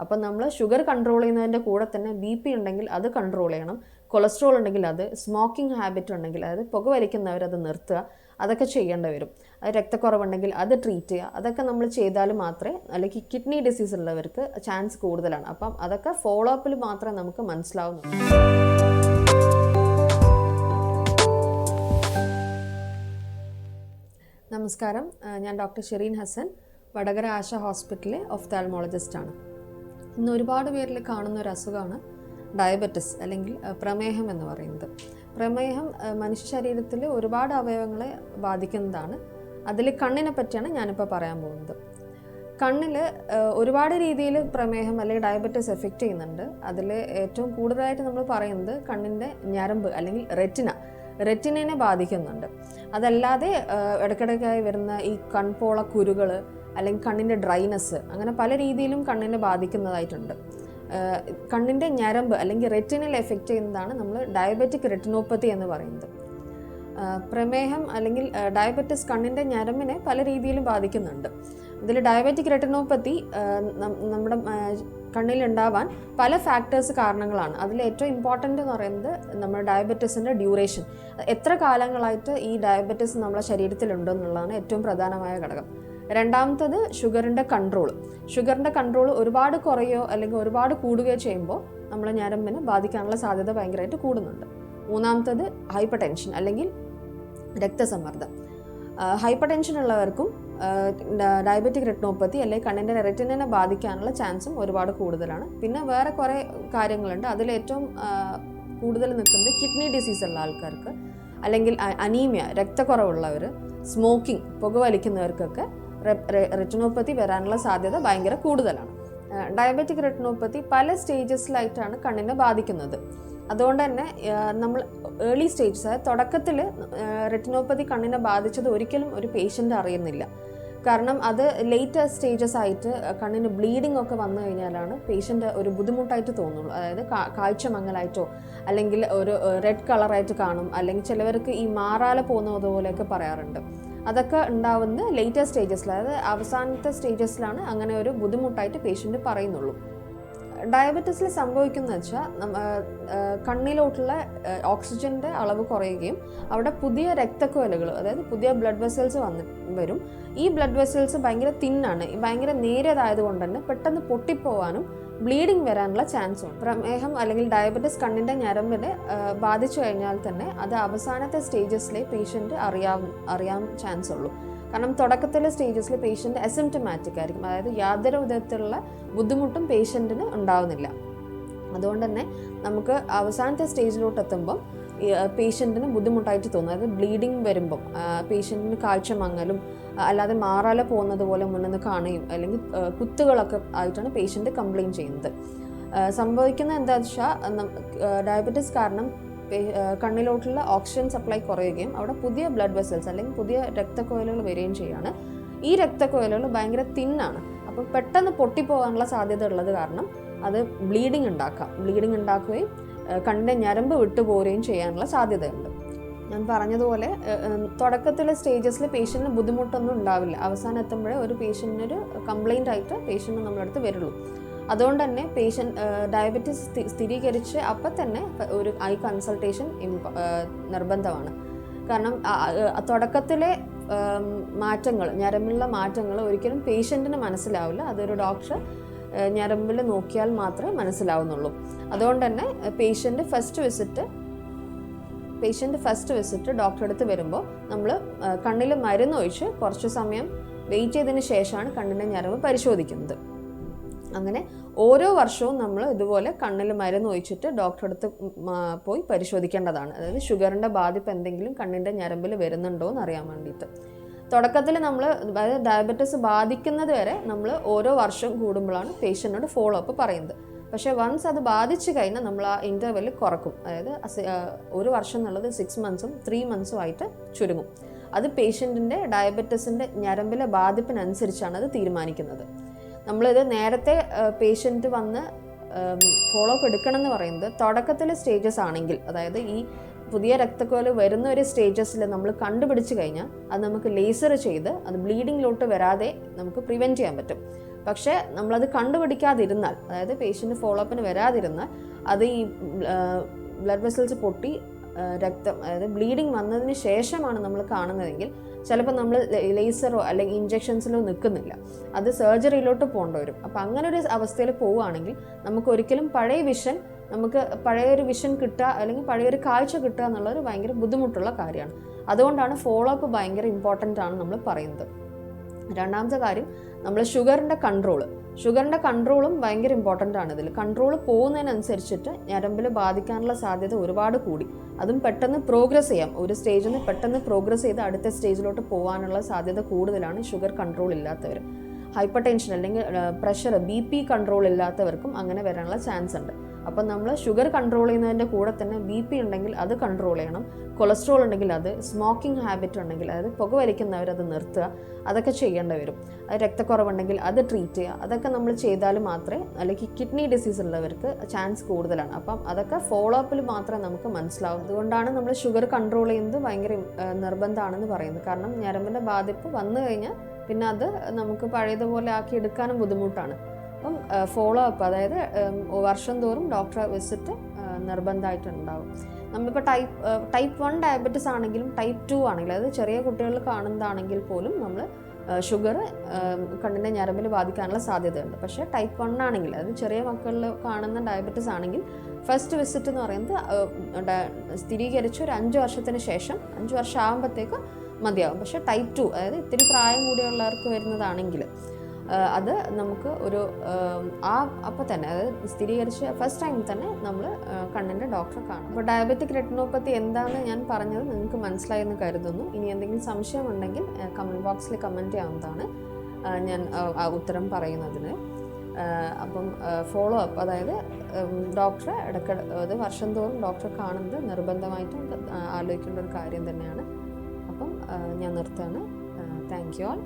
അപ്പം നമ്മൾ sugar control ചെയ്യുന്നതിൻ്റെ കൂടെ തന്നെ BP ഉണ്ടെങ്കിൽ അത് കൺട്രോൾ ചെയ്യണം, കൊളസ്ട്രോൾ ഉണ്ടെങ്കിൽ അത്, സ്മോക്കിംഗ് ഹാബിറ്റ് ഉണ്ടെങ്കിൽ അതായത് പുകവലിക്കുന്നവരത് നിർത്തുക, അതൊക്കെ ചെയ്യേണ്ടി വരും. രക്തക്കുറവുണ്ടെങ്കിൽ അത് ട്രീറ്റ് ചെയ്യുക, അതൊക്കെ നമ്മൾ ചെയ്താൽ മാത്രമേ, അല്ലെങ്കിൽ കിഡ്നി ഡിസീസ് ഉള്ളവർക്ക് ചാൻസ് കൂടുതലാണ്. അപ്പം അതൊക്കെ ഫോളോ അപ്പിൽ മാത്രമേ നമുക്ക് മനസ്സിലാവുന്നുള്ളൂ. നമസ്കാരം, ഞാൻ ഡോക്ടർ ഷെറീൻ ഹസൻ, വടകര ആശ ഹോസ്പിറ്റലിലെ ഒഫ്താൽമോളജിസ്റ്റാണ്. ഇന്ന് ഒരുപാട് പേരിൽ കാണുന്ന ഒരു അസുഖമാണ് ഡയബറ്റിസ് അല്ലെങ്കിൽ പ്രമേഹം എന്ന് പറയുന്നത്. പ്രമേഹം മനുഷ്യ ശരീരത്തിൽ ഒരുപാട് അവയവങ്ങളെ ബാധിക്കുന്നതാണ്. അതിൽ കണ്ണിനെ പറ്റിയാണ് ഞാനിപ്പോൾ പറയാൻ പോകുന്നത്. കണ്ണിൽ ഒരുപാട് രീതിയിൽ പ്രമേഹം അല്ലെങ്കിൽ ഡയബറ്റിസ് എഫക്റ്റ് ചെയ്യുന്നുണ്ട്. അതിൽ ഏറ്റവും കൂടുതലായിട്ട് നമ്മൾ പറയുന്നത് കണ്ണിൻ്റെ ഞരമ്പ് അല്ലെങ്കിൽ റെറ്റിനെ ബാധിക്കുന്നുണ്ട്. അതല്ലാതെ ഇടയ്ക്കിടയ്ക്കായി വരുന്ന ഈ കൺപോള കുരുകൾ അല്ലെങ്കിൽ കണ്ണിൻ്റെ ഡ്രൈനെസ്, അങ്ങനെ പല രീതിയിലും കണ്ണിനെ ബാധിക്കുന്നതായിട്ടുണ്ട്. കണ്ണിൻ്റെ ഞരമ്പ് അല്ലെങ്കിൽ റെറ്റിനൽ എഫക്റ്റ് ചെയ്യുന്നതാണ് നമ്മൾ ഡയബറ്റിക് റെറ്റിനോപ്പത്തി എന്ന് പറയുന്നത്. പ്രമേഹം അല്ലെങ്കിൽ ഡയബറ്റിസ് കണ്ണിൻ്റെ ഞരമ്പിനെ പല രീതിയിലും ബാധിക്കുന്നുണ്ട്. ഇതിൽ ഡയബറ്റിക് റെറ്റിനോപ്പത്തി നമ്മുടെ കണ്ണിലുണ്ടാവാൻ പല ഫാക്ടേഴ്സ് കാരണങ്ങളാണ്. അതിൽ ഏറ്റവും ഇമ്പോർട്ടൻ്റ് എന്ന് പറയുന്നത് നമ്മുടെ ഡയബറ്റിസിൻ്റെ ഡ്യൂറേഷൻ, എത്ര കാലങ്ങളായിട്ട് ഈ ഡയബറ്റിസ് നമ്മുടെ ശരീരത്തിലുണ്ടെന്നുള്ളതാണ് ഏറ്റവും പ്രധാനമായ ഘടകം. രണ്ടാമത്തത് ഷുഗറിൻ്റെ കൺട്രോൾ ഒരുപാട് കുറയോ അല്ലെങ്കിൽ ഒരുപാട് കൂടുകയോ ചെയ്യുമ്പോൾ നമ്മളെ ഞരമ്പിനെ ബാധിക്കാനുള്ള സാധ്യത ഭയങ്കരമായിട്ട് കൂടുന്നുണ്ട്. മൂന്നാമത്തത് ഹൈപ്പർ ടെൻഷൻ അല്ലെങ്കിൽ രക്തസമ്മർദ്ദം. ഹൈപ്പർ ടെൻഷൻ ഉള്ളവർക്കും ഡയബറ്റിക് റെറ്റിനോപ്പത്തി അല്ലെങ്കിൽ കണ്ണിൻ്റെ റെറ്റിനെ ബാധിക്കാനുള്ള ചാൻസും ഒരുപാട് കൂടുതലാണ്. പിന്നെ വേറെ കുറേ കാര്യങ്ങളുണ്ട്. അതിലേറ്റവും കൂടുതൽ നിൽക്കുന്നത് കിഡ്നി ഡിസീസ് ഉള്ള ആൾക്കാർക്ക്, അല്ലെങ്കിൽ അനീമിയ, രക്തക്കുറവുള്ളവർ, സ്മോക്കിംഗ്, പുകവലിക്കുന്നവർക്കൊക്കെ റെറ്റിനോപ്പത്തി വരാനുള്ള സാധ്യത ഭയങ്കര കൂടുതലാണ്. ഡയബറ്റിക് റെറ്റിനോപ്പത്തി പല സ്റ്റേജസിലായിട്ടാണ് കണ്ണിനെ ബാധിക്കുന്നത്. അതുകൊണ്ട് തന്നെ നമ്മൾ ഏർലി സ്റ്റേജസ്, അതായത് തുടക്കത്തിൽ റെറ്റിനോപ്പതി കണ്ണിനെ ബാധിച്ചത് ഒരിക്കലും ഒരു പേഷ്യൻ്റ് അറിയുന്നില്ല. കാരണം അത് ലേറ്റർ സ്റ്റേജസ് ആയിട്ട് കണ്ണിന് ബ്ലീഡിംഗ് ഒക്കെ വന്നു കഴിഞ്ഞാലാണ് പേഷ്യൻ്റ് ഒരു ബുദ്ധിമുട്ടായിട്ട് തോന്നുള്ളൂ. അതായത് കാഴ്ച മങ്ങലായിട്ടോ അല്ലെങ്കിൽ ഒരു റെഡ് കളറായിട്ട് കാണും, അല്ലെങ്കിൽ ചിലവർക്ക് ഈ മാറാല പോകുന്നത് പോലെയൊക്കെ പറയാറുണ്ട്. അതൊക്കെ ഉണ്ടാവുന്ന ലേറ്റർ സ്റ്റേജസിൽ, അതായത് അവസാനത്തെ സ്റ്റേജസിലാണ് അങ്ങനെ ഒരു ബുദ്ധിമുട്ടായിട്ട് പേഷ്യൻ്റ് പറയുന്നുള്ളൂ. ഡയബറ്റീസിൽ സംഭവിക്കുന്നത് വെച്ചാൽ കണ്ണിലോട്ടുള്ള ഓക്സിജൻ്റെ അളവ് കുറയുകയും അവിടെ പുതിയ രക്തക്കുഴലുകൾ, അതായത് പുതിയ ബ്ലഡ് വെസൽസ് വരും. ഈ ബ്ലഡ് വെസൽസ് ഭയങ്കര തിന്നാണ്, ഭയങ്കര നേരിയതായതുകൊണ്ട് തന്നെ പെട്ടെന്ന് പൊട്ടിപ്പോവാനും ബ്ലീഡിങ് വരാനുള്ള ചാൻസ് ഉണ്ട്. പ്രമേഹം അല്ലെങ്കിൽ ഡയബറ്റിസ് കണ്ണിൻ്റെ ഞരമ്പിനെ ബാധിച്ചു കഴിഞ്ഞാൽ തന്നെ അത് അവസാനത്തെ സ്റ്റേജസിലെ പേഷ്യൻ്റ് അറിയാൻ ചാൻസ് ഉള്ളൂ. കാരണം തുടക്കത്തിലെ സ്റ്റേജസിൽ പേഷ്യൻ്റ് അസിംറ്റമാറ്റിക് ആയിരിക്കും, അതായത് യാതൊരു വിധത്തിലുള്ള ബുദ്ധിമുട്ടും പേഷ്യൻറ്റിന് ഉണ്ടാവുന്നില്ല. അതുകൊണ്ട് തന്നെ നമുക്ക് അവസാനത്തെ സ്റ്റേജിലോട്ട് എത്തുമ്പം പേഷ്യൻറ്റിന് ബുദ്ധിമുട്ടായിട്ട് തോന്നും. അതായത് ബ്ലീഡിങ് വരുമ്പം പേഷ്യൻറ്റിന് കാഴ്ച മങ്ങലും അല്ലാതെ മാറാല പോകുന്നത് പോലെ മുന്നിൽ കാണുകയും അല്ലെങ്കിൽ കുത്തുകളൊക്കെ ആയിട്ടാണ് പേഷ്യൻ്റ് കംപ്ലയിൻറ്റ് ചെയ്യുന്നത്. സംഭവിക്കുന്നത് എന്താണെന്ന് വെച്ചാൽ ഡയബറ്റിസ് കാരണം കണ്ണിലോട്ടുള്ള ഓക്സിജൻ സപ്ലൈ കുറയുകയും അവിടെ പുതിയ ബ്ലഡ് വെസൽസ് അല്ലെങ്കിൽ പുതിയ രക്തക്കുഴലുകൾ വരികയും ചെയ്യുകയാണ്. ഈ രക്തക്കുഴലുകൾ ഭയങ്കര തിന്നാണ്, അപ്പോൾ പെട്ടെന്ന് പൊട്ടിപ്പോകാനുള്ള സാധ്യത ഉള്ളത് കാരണം അത് ബ്ലീഡിങ് ഉണ്ടാക്കുകയും കണ്ണിൻ്റെ ഞരമ്പ് വിട്ടുപോരുകയും ചെയ്യാനുള്ള സാധ്യതയുണ്ട്. ഞാൻ പറഞ്ഞതുപോലെ തുടക്കത്തിലെ സ്റ്റേജസിൽ പേഷ്യൻറ്റിന് ബുദ്ധിമുട്ടൊന്നും ഉണ്ടാവില്ല. അവസാനം എത്തുമ്പോഴേ ഒരു പേഷ്യൻറ്റിനൊരു കംപ്ലയിൻ്റ് ആയിട്ട് പേഷ്യൻറ്റ് നമ്മളടുത്ത് വരുള്ളൂ. അതുകൊണ്ട് തന്നെ ഡയബറ്റീസ് സ്ഥിരീകരിച്ച് അപ്പം തന്നെ ഒരു ഐ കൺസൾട്ടേഷൻ നിർബന്ധമാണ്. കാരണം തുടക്കത്തിലെ മാറ്റങ്ങൾ, ഞരമ്പിലുള്ള മാറ്റങ്ങൾ ഒരിക്കലും പേഷ്യൻറ്റിന് മനസ്സിലാവില്ല. അതൊരു ഡോക്ടർ ഞരമ്പിൽ നോക്കിയാൽ മാത്രമേ മനസ്സിലാവുന്നുള്ളൂ. അതുകൊണ്ട് തന്നെ പേഷ്യൻ്റ് ഫസ്റ്റ് വിസിറ്റ് ഡോക്ടറെ അടുത്ത് വരുമ്പോൾ നമ്മൾ കണ്ണിൽ മരുന്നൊഴിച്ച് കുറച്ച് സമയം വെയിറ്റ് ചെയ്തതിന് ശേഷമാണ് കണ്ണിൻ്റെ ഞരമ്പ് പരിശോധിക്കുന്നത്. അങ്ങനെ ഓരോ വർഷവും നമ്മൾ ഇതുപോലെ കണ്ണിൽ മരുന്ന് ഒഴിച്ചിട്ട് ഡോക്ടറെ അടുത്ത് പോയി പരിശോധിക്കേണ്ടതാണ്. അതായത് ഷുഗറിൻ്റെ ബാധിപ്പ് എന്തെങ്കിലും കണ്ണിൻ്റെ ഞരമ്പിൽ വരുന്നുണ്ടോ എന്ന് അറിയാൻ വേണ്ടിയിട്ട്. തുടക്കത്തിൽ നമ്മൾ, അതായത് ഡയബറ്റിസ് ബാധിക്കുന്നത് വരെ നമ്മൾ ഓരോ വർഷം കൂടുമ്പോഴാണ് പേഷ്യൻറ്റിനോട് ഫോളോ അപ്പ് പറയുന്നത്. പക്ഷേ വൺസ് അത് ബാധിച്ചു കഴിഞ്ഞാൽ നമ്മൾ ആ ഇൻ്റർവെൽ കുറക്കും. അതായത് ഒരു വർഷം എന്നുള്ളത് 6 months 3 months ആയിട്ട് ചുരുങ്ങും. അത് പേഷ്യൻറ്റിൻ്റെ ഡയബറ്റിസിൻ്റെ ഞരമ്പിലെ ബാധിപ്പിനനുസരിച്ചാണ് അത് തീരുമാനിക്കുന്നത്. നമ്മളിത് നേരത്തെ പേഷ്യൻറ്റ് വന്ന് ഫോളോ അപ്പ് എടുക്കണം എന്ന് പറയുന്നത് തുടക്കത്തിലെ സ്റ്റേജസ് ആണെങ്കിൽ, അതായത് ഈ പുതിയ രക്തക്കുഴൽ വരുന്ന ഒരു സ്റ്റേജസിൽ നമ്മൾ കണ്ടുപിടിച്ച് കഴിഞ്ഞാൽ അത് നമുക്ക് ലേസർ ചെയ്ത് അത് ബ്ലീഡിങ്ങിലോട്ട് വരാതെ നമുക്ക് പ്രിവെൻറ്റ് ചെയ്യാൻ പറ്റും. പക്ഷേ നമ്മളത് കണ്ടുപിടിക്കാതിരുന്നാൽ, അതായത് പേഷ്യൻ്റ് ഫോളോ അപ്പിന് വരാതിരുന്നാൽ, അത് ഈ ബ്ലഡ് വെസൽസ് പൊട്ടി രക്തം, അതായത് ബ്ലീഡിങ് വന്നതിന് ശേഷമാണ് നമ്മൾ കാണുന്നതെങ്കിൽ ചിലപ്പോൾ നമ്മൾ ലേസറോ അല്ലെങ്കിൽ ഇഞ്ചക്ഷൻസിലോ നിൽക്കുന്നില്ല, അത് സർജറിയിലോട്ട് പോകേണ്ടി വരും. അപ്പോൾ അങ്ങനെ ഒരു അവസ്ഥയിൽ പോവുകയാണെങ്കിൽ നമുക്ക് ഒരിക്കലും പഴയൊരു വിഷൻ കിട്ടുക അല്ലെങ്കിൽ പഴയൊരു കാഴ്ച കിട്ടുക എന്നുള്ളൊരു ഭയങ്കര ബുദ്ധിമുട്ടുള്ള കാര്യമാണ്. അതുകൊണ്ടാണ് ഫോളോ അപ്പ് ഭയങ്കര ഇമ്പോർട്ടൻ്റ് ആണ് നമ്മൾ പറയുന്നത്. രണ്ടാമത്തെ കാര്യം, നമ്മൾ ഷുഗറിൻ്റെ കൺട്രോളും ഭയങ്കര ഇമ്പോർട്ടൻ്റ് ആണ്. ഇതിൽ കൺട്രോൾ പോകുന്നതിനനുസരിച്ചിട്ട് ഞരമ്പിൽ ബാധിക്കാനുള്ള സാധ്യത ഒരുപാട് കൂടി, അതും പെട്ടെന്ന് പ്രോഗ്രസ് ചെയ്യാം. ഒരു സ്റ്റേജിൽ നിന്ന് പെട്ടെന്ന് പ്രോഗ്രസ് ചെയ്ത് അടുത്ത സ്റ്റേജിലോട്ട് പോകാനുള്ള സാധ്യത കൂടുതലാണ് ഷുഗർ കൺട്രോൾ ഇല്ലാത്തവർ. ഹൈപ്പർ ടെൻഷൻ അല്ലെങ്കിൽ പ്രഷർ, BP കൺട്രോൾ ഇല്ലാത്തവർക്കും അങ്ങനെ വരാനുള്ള ചാൻസ് ഉണ്ട്. അപ്പം നമ്മൾ ഷുഗർ കൺട്രോൾ ചെയ്യുന്നതിൻ്റെ കൂടെ തന്നെ BP ഉണ്ടെങ്കിൽ അത് കൺട്രോൾ ചെയ്യണം, കൊളസ്ട്രോൾ ഉണ്ടെങ്കിൽ അത്, സ്മോക്കിംഗ് ഹാബിറ്റ് ഉണ്ടെങ്കിൽ അതായത് പുകവലിക്കുന്നവർ അത് നിർത്തുക, അതൊക്കെ ചെയ്യേണ്ടി വരും. അത് രക്തക്കുറവുണ്ടെങ്കിൽ അത് ട്രീറ്റ് ചെയ്യുക, അതൊക്കെ നമ്മൾ ചെയ്താൽ മാത്രമേ, അല്ലെങ്കിൽ കിഡ്നി ഡിസീസ് ഉള്ളവർക്ക് ചാൻസ് കൂടുതലാണ്. അപ്പം അതൊക്കെ ഫോളോ അപ്പിൽ മാത്രമേ നമുക്ക് മനസ്സിലാവും. അതുകൊണ്ടാണ് നമ്മൾ ഷുഗർ കൺട്രോൾ ചെയ്യുന്നത് ഭയങ്കര നിർബന്ധമാണെന്ന് പറയുന്നത്. കാരണം ഞരമ്പിൻ്റെ ബാധിപ്പ് വന്നു കഴിഞ്ഞാൽ പിന്നെ അത് നമുക്ക് പഴയതുപോലെ ആക്കി എടുക്കാനും ബുദ്ധിമുട്ടാണ്. അപ്പം ഫോളോ അപ്പ്, അതായത് വർഷം തോറും ഡോക്ടറെ വിസിറ്റ് നിർബന്ധമായിട്ടുണ്ടാവും. നമ്മളിപ്പോൾ ടൈപ്പ് 1 ഡയബറ്റിസ് ആണെങ്കിലും ടൈപ്പ് 2 ആണെങ്കിലും, അതായത് ചെറിയ കുട്ടികളിൽ കാണുന്നതാണെങ്കിൽ പോലും നമ്മൾ ഷുഗർ കണ്ണിൻ്റെ ഞരമ്പിൽ ബാധിക്കാനുള്ള സാധ്യതയുണ്ട്. പക്ഷേ ടൈപ്പ് 1 ആണെങ്കിൽ, അതായത് ചെറിയ മക്കളിൽ കാണുന്ന ഡയബറ്റിസ് ആണെങ്കിൽ ഫസ്റ്റ് വിസിറ്റ് എന്ന് പറയുന്നത് സ്ഥിരീകരിച്ച് ഒരു 5 വർഷത്തിന് ശേഷം, 5 വർഷം ആകുമ്പോഴത്തേക്ക് മതിയാവും. പക്ഷേ ടൈപ്പ് 2, അതായത് ഇത്തിരി പ്രായം കൂടിയുള്ളവർക്ക് വരുന്നതാണെങ്കിൽ അത് നമുക്ക് ഒരു അപ്പോൾ തന്നെ, അതായത് സ്ഥിരീകരിച്ച് ഫസ്റ്റ് ടൈം തന്നെ നമ്മൾ കണ്ണിൻ്റെ ഡോക്ടറെ കാണും. അപ്പോൾ ഡയബറ്റിക് റെറ്റിനോപ്പത്തി എന്താണെന്ന് ഞാൻ പറഞ്ഞത് നിങ്ങൾക്ക് മനസ്സിലായെന്ന് കരുതുന്നു. ഇനി എന്തെങ്കിലും സംശയമുണ്ടെങ്കിൽ കമൻറ്റ് ബോക്സിൽ കമൻറ്റ് ചെയ്യാവുന്നതാണ് ഞാൻ ഉത്തരം പറയുന്നതിന്. അപ്പം ഫോളോ അപ്പ്, അതായത് ഡോക്ടറെ അത് വർഷം തോറും ഡോക്ടറെ കാണുന്നത് നിർബന്ധമായിട്ടും ആലോചിക്കേണ്ട ഒരു കാര്യം തന്നെയാണ്. അപ്പം ഞാൻ നിർത്തുകയാണ്. Thank you all.